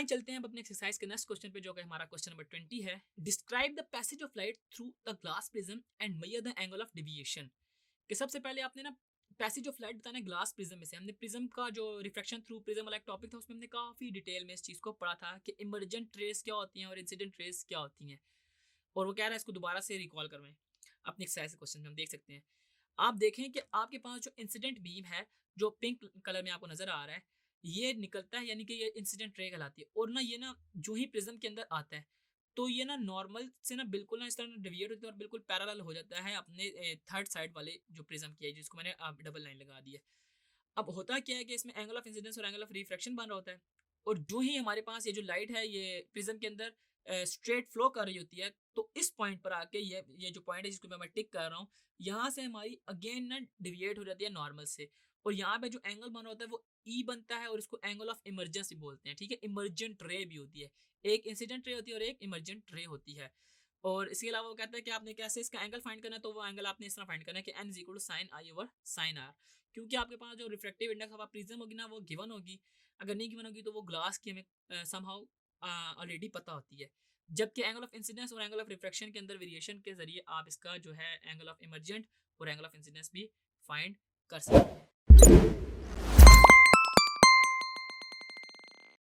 आइए चलते हैं अब अपने एक्सरसाइज के नेक्स्ट क्वेश्चन पे, जो कि हमारा क्वेश्चन नंबर 20 है। Describe the passage of light through the glass prism and measure the angle of deviation. कि सबसे पहले आपने ना पैसेज ऑफ लाइट बताना है ग्लास प्रिज्म में से। हमने प्रिज्म का जो रिफ्रैक्शन थ्रू प्रिज्म वाला एक टॉपिक था, उसमें हमने काफी डिटेल में इस चीज को पढ़ा था कि इमर्जेंट रेस क्या होती हैं और इंसिडेंट रेस क्या होती हैं, और वो कह रहा है इसको दोबारा से रिकॉल करवाएं। अपने एक्सरसाइज क्वेश्चन में हम देख सकते हैं, आप देखें कि आपके पास जो इंसिडेंट बीम है, जो पिंक कलर में आपको नजर आ रहा है, ये निकलता है, यानी कि ये इंसिडेंट रे कहलाती है। और ना ये ना जो ही प्रिज्म के अंदर आता है, तो ये ना नॉर्मल से ना बिल्कुल ना इस तरह डिविएट होता है और बिल्कुल पैरेलल हो जाता है अपने थर्ड साइड वाले जो प्रिज्म की है, जिसको मैंने डबल लाइन लगा दी है। अब होता क्या है कि इसमें एंगल ऑफ इंसिडेंस और एंगल ऑफ रिफ्रैक्शन बन रहा होता है, और जो ही हमारे पास ये जो लाइट है ये प्रिज्म के अंदर स्ट्रेट फ्लो कर रही होती है, तो इस पॉइंट पर आके ये जो पॉइंट है जिसको मैं टिक कर रहा हूँ, यहाँ से हमारी अगेन ना डिविएट हो जाती है नॉर्मल से, और यहाँ पे जो एंगल बना होता है वो ई बनता है, और इसको एंगल ऑफ इमरजेंस बोलते हैं। ठीक है, इमरजेंट रे भी होती है, एक इंसिडेंट रे होती है और एक इमरजेंट रे होती है। और इसके अलावा वो कहता है कि आपने कैसे इसका एंगल फाइंड करना है, तो वो एंगल आपने इस तरह फाइंड करना है कि n is equal to sine I over sine R, क्योंकि आपके पास जो रिफ्रैक्टिव इंडेक्स ऑफ प्रिज्म होगी ना वो गिवन होगी। अगर नहीं गिवन होगी तो वो ग्लास की हमें समहाउ ऑलरेडी पता होती है। जबकि एंगल ऑफ इंसिडेंस और एंगल ऑफ रिफ्रैक्शन के अंदर वेरिएशन के जरिए आप इसका जो है एंगल ऑफ इमरजेंट और एंगल ऑफ इंसिडेंस भी फाइंड कर सकते हैं।